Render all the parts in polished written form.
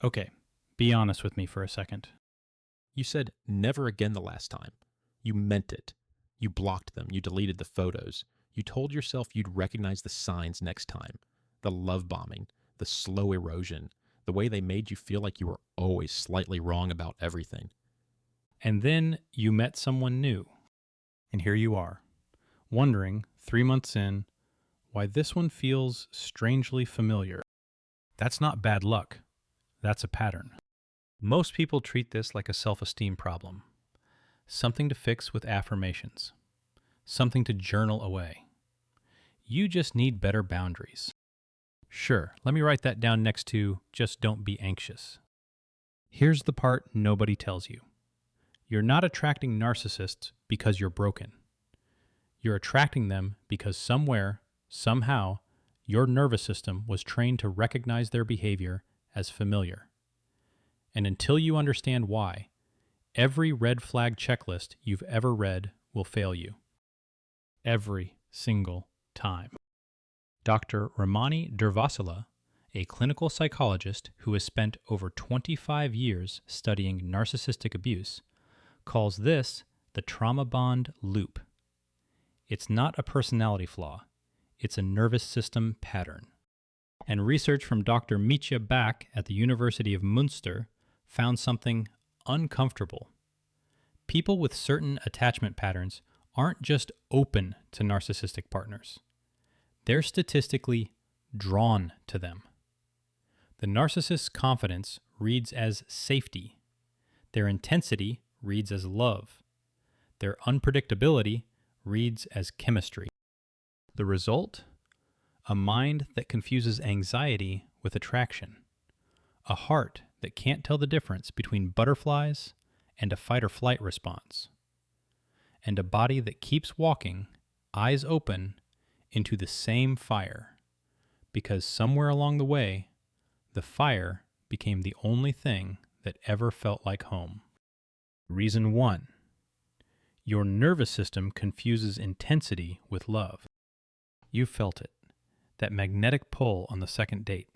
Okay, be honest with me for a second. You said never again the last time. You meant it. You blocked them. You deleted the photos. You told yourself you'd recognize the signs next time. The love bombing, the slow erosion, the way they made you feel like you were always slightly wrong about everything. And then you met someone new. And here you are, wondering, 3 months in, why this one feels strangely familiar. That's not bad luck. That's a pattern. Most people treat this like a self-esteem problem. Something to fix with affirmations. Something to journal away. You just need better boundaries. Sure, let me write that down next to just don't be anxious. Here's the part nobody tells you. You're not attracting narcissists because you're broken. You're attracting them because somewhere, somehow, your nervous system was trained to recognize their behavior as familiar. And until you understand why, every red flag checklist you've ever read will fail you. Every single time. Dr. Ramani Durvasula, a clinical psychologist who has spent over 25 years studying narcissistic abuse, calls this the trauma bond loop. It's not a personality flaw. It's a nervous system pattern. And research from Dr. Mitja back at the University of Münster found something uncomfortable. People with certain attachment patterns aren't just open to narcissistic partners. They're statistically drawn to them. The narcissist's confidence reads as safety. Their intensity reads as love. Their unpredictability reads as chemistry. The result? A mind that confuses anxiety with attraction. A heart that can't tell the difference between butterflies and a fight or flight response. And a body that keeps walking, eyes open, into the same fire, because somewhere along the way, the fire became the only thing that ever felt like home. Reason 1. Your nervous system confuses intensity with love. You felt it, that magnetic pull on the second date,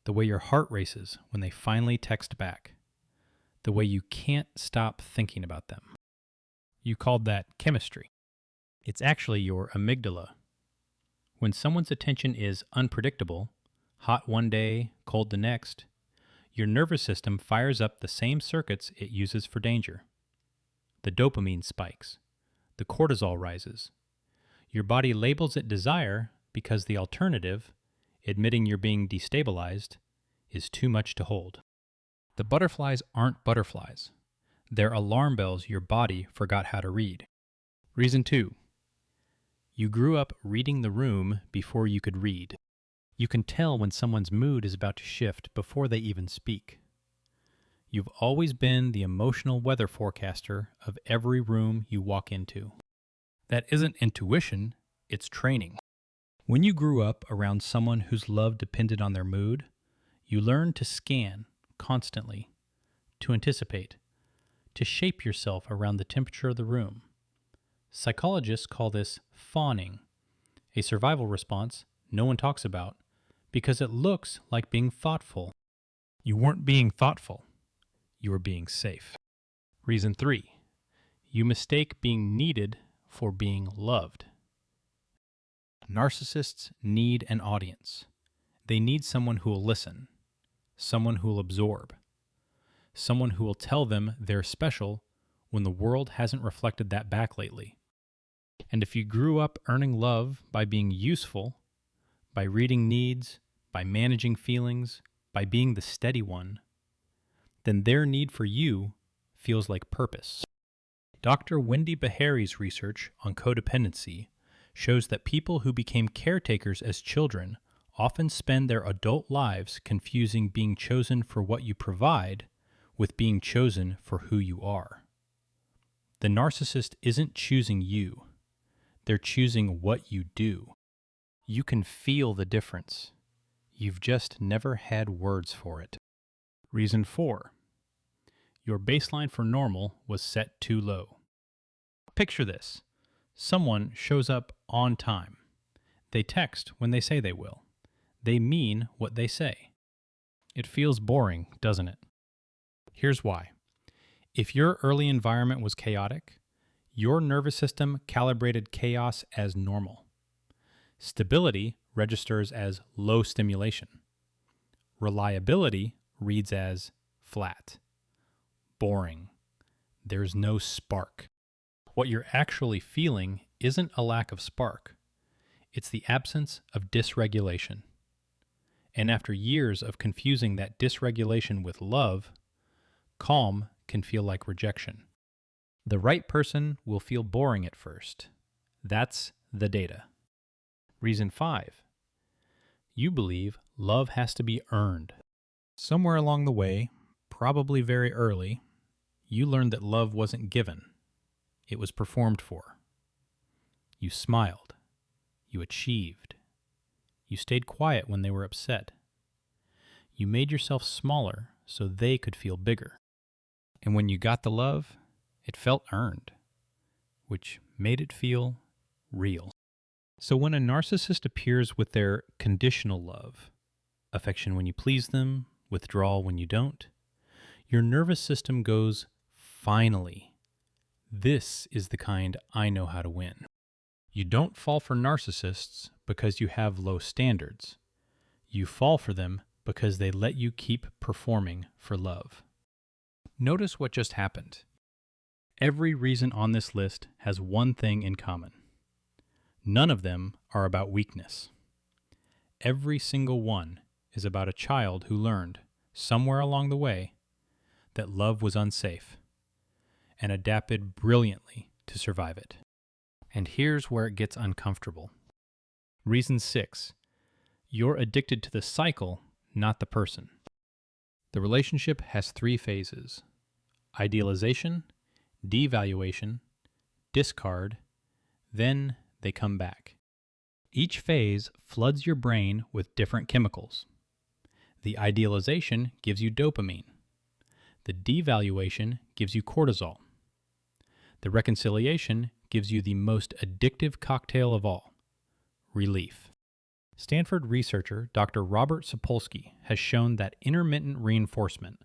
the way your heart races when they finally text back, the way you can't stop thinking about them. You called that chemistry. It's actually your amygdala. When someone's attention is unpredictable, hot one day, cold the next, your nervous system fires up the same circuits it uses for danger. The dopamine spikes. The cortisol rises. Your body labels it desire because the alternative, admitting you're being destabilized, is too much to hold. The butterflies aren't butterflies. They're alarm bells your body forgot how to read. Reason 2. You grew up reading the room before you could read. You can tell when someone's mood is about to shift before they even speak. You've always been the emotional weather forecaster of every room you walk into. That isn't intuition, it's training. When you grew up around someone whose love depended on their mood, you learned to scan constantly, to anticipate, to shape yourself around the temperature of the room. Psychologists call this fawning, a survival response no one talks about because it looks like being thoughtful. You weren't being thoughtful. You were being safe. Reason 3. You mistake being needed for being loved. Narcissists need an audience. They need someone who will listen, someone who will absorb, someone who will tell them they're special when the world hasn't reflected that back lately. And if you grew up earning love by being useful, by reading needs, by managing feelings, by being the steady one, then their need for you feels like purpose. Dr. Wendy Beharry's research on codependency shows that people who became caretakers as children often spend their adult lives confusing being chosen for what you provide with being chosen for who you are. The narcissist isn't choosing you. They're choosing what you do. You can feel the difference. You've just never had words for it. Reason 4. Your baseline for normal was set too low. Picture this. Someone shows up on time. They text when they say they will. They mean what they say. It feels boring, doesn't it? Here's why. If your early environment was chaotic, your nervous system calibrated chaos as normal. Stability registers as low stimulation. Reliability reads as flat. Boring. There's no spark. What you're actually feeling isn't a lack of spark. It's the absence of dysregulation. And after years of confusing that dysregulation with love, calm can feel like rejection. The right person will feel boring at first. That's the data. Reason 5. You believe love has to be earned. Somewhere along the way, probably very early, you learned that love wasn't given. It was performed for. You smiled. You achieved. You stayed quiet when they were upset. You made yourself smaller so they could feel bigger. And when you got the love, it felt earned, which made it feel real. So when a narcissist appears with their conditional love, affection when you please them, withdrawal when you don't, your nervous system goes, finally, this is the kind I know how to win. You don't fall for narcissists because you have low standards. You fall for them because they let you keep performing for love. Notice what just happened. Every reason on this list has one thing in common. None of them are about weakness. Every single one is about a child who learned, somewhere along the way, that love was unsafe and adapted brilliantly to survive it. And here's where it gets uncomfortable. Reason 6. You're addicted to the cycle, not the person. The relationship has 3 phases: idealization, devaluation, discard, then they come back. Each phase floods your brain with different chemicals. The idealization gives you dopamine. The devaluation gives you cortisol. The reconciliation gives you the most addictive cocktail of all, relief. Stanford researcher Dr. Robert Sapolsky has shown that intermittent reinforcement,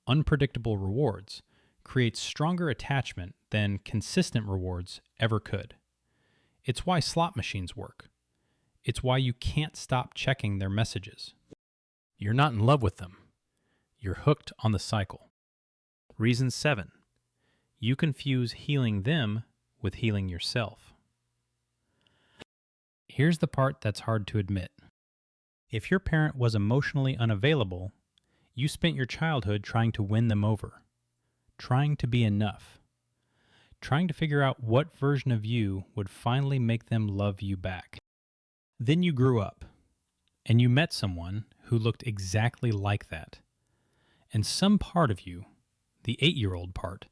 unpredictable rewards, creates stronger attachment than consistent rewards ever could. It's why slot machines work. It's why you can't stop checking their messages. You're not in love with them. You're hooked on the cycle. Reason 7. You confuse healing them with healing yourself. Here's the part that's hard to admit. If your parent was emotionally unavailable, you spent your childhood trying to win them over, trying to be enough, trying to figure out what version of you would finally make them love you back. Then you grew up, and you met someone who looked exactly like that. And some part of you, the 8-year-old part,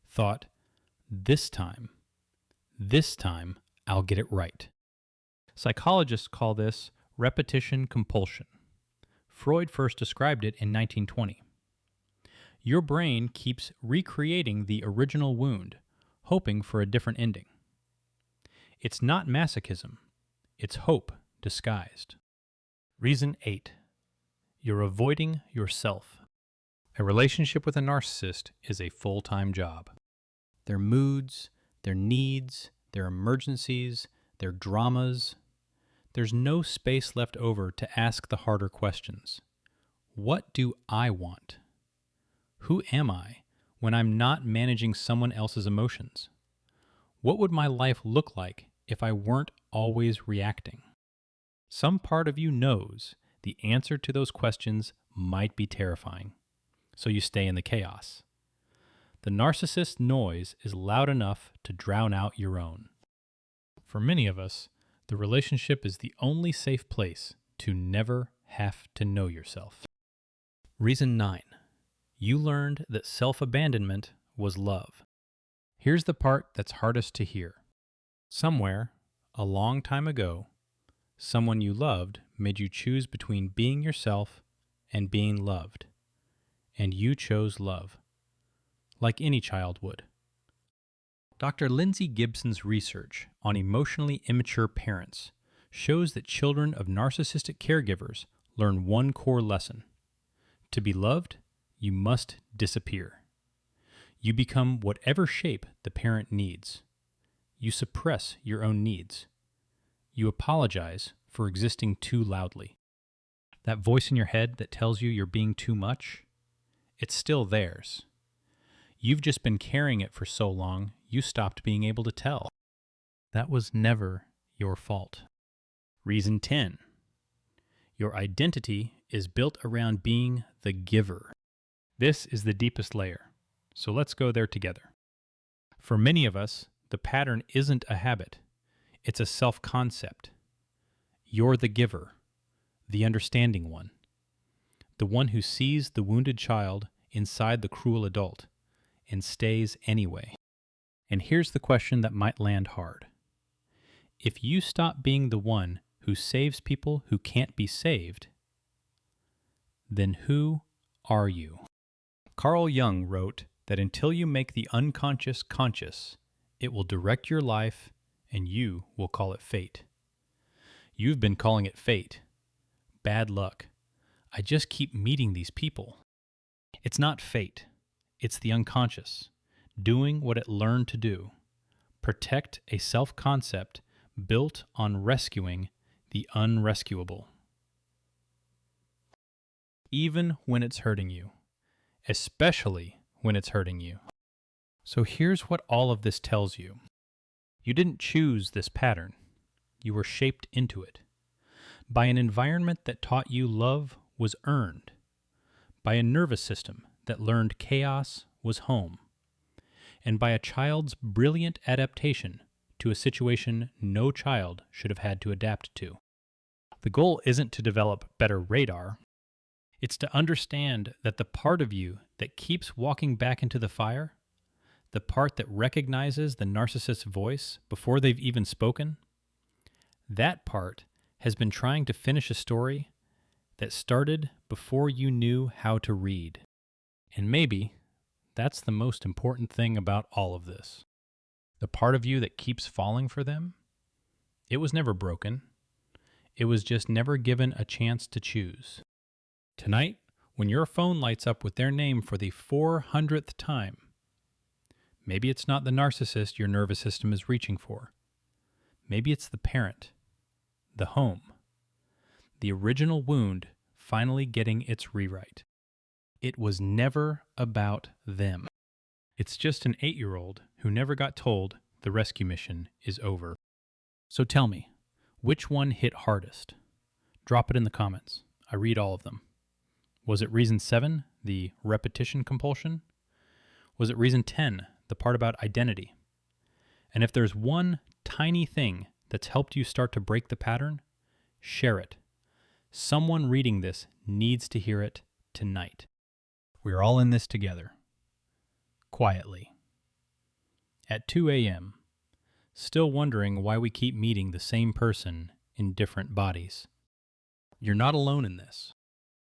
thought, this time I'll get it right. Psychologists call this repetition compulsion. Freud first described it in 1920. Your brain keeps recreating the original wound, hoping for a different ending. It's not masochism. It's hope disguised. Reason 8. You're avoiding yourself. A relationship with a narcissist is a full-time job. Their moods, their needs, their emergencies, their dramas. There's no space left over to ask the harder questions. What do I want? Who am I when I'm not managing someone else's emotions? What would my life look like if I weren't always reacting? Some part of you knows the answer to those questions might be terrifying, so you stay in the chaos. The narcissist's noise is loud enough to drown out your own. For many of us, the relationship is the only safe place to never have to know yourself. Reason 9. You learned that self-abandonment was love. Here's the part that's hardest to hear. Somewhere, a long time ago, someone you loved made you choose between being yourself and being loved. And you chose love, like any child would. Dr. Lindsay Gibson's research on emotionally immature parents shows that children of narcissistic caregivers learn one core lesson: To be loved, you must disappear. You become whatever shape the parent needs. You suppress your own needs. You apologize for existing too loudly. That voice in your head that tells you you're being too much, it's still theirs. You've just been carrying it for so long, you stopped being able to tell. That was never your fault. Reason 10. Your identity is built around being the giver. This is the deepest layer, so let's go there together. For many of us, the pattern isn't a habit, it's a self-concept. You're the giver, the understanding one, the one who sees the wounded child inside the cruel adult and stays anyway. And here's the question that might land hard. If you stop being the one who saves people who can't be saved, then who are you? Carl Jung wrote that until you make the unconscious conscious, it will direct your life and you will call it fate. You've been calling it fate. Bad luck. I just keep meeting these people. It's not fate. It's the unconscious, doing what it learned to do. Protect a self-concept built on rescuing the unrescuable. Even when it's hurting you. Especially when it's hurting you. So here's what all of this tells you. You didn't choose this pattern. You were shaped into it. By an environment that taught you love was earned. By a nervous system that learned chaos was home. And by a child's brilliant adaptation to a situation no child should have had to adapt to. The goal isn't to develop better radar. It's to understand that the part of you that keeps walking back into the fire, the part that recognizes the narcissist's voice before they've even spoken, that part has been trying to finish a story that started before you knew how to read. And maybe that's the most important thing about all of this. The part of you that keeps falling for them, it was never broken. It was just never given a chance to choose. Tonight, when your phone lights up with their name for the 400th time, maybe it's not the narcissist your nervous system is reaching for. Maybe it's the parent, the home, the original wound finally getting its rewrite. It was never about them. It's just an 8-year-old who never got told the rescue mission is over. So tell me, which one hit hardest? Drop it in the comments. I read all of them. Was it reason 7, the repetition compulsion? Was it reason 10, the part about identity? And if there's one tiny thing that's helped you start to break the pattern, share it. Someone reading this needs to hear it tonight. We're all in this together. Quietly. At 2 a.m., still wondering why we keep meeting the same person in different bodies. You're not alone in this.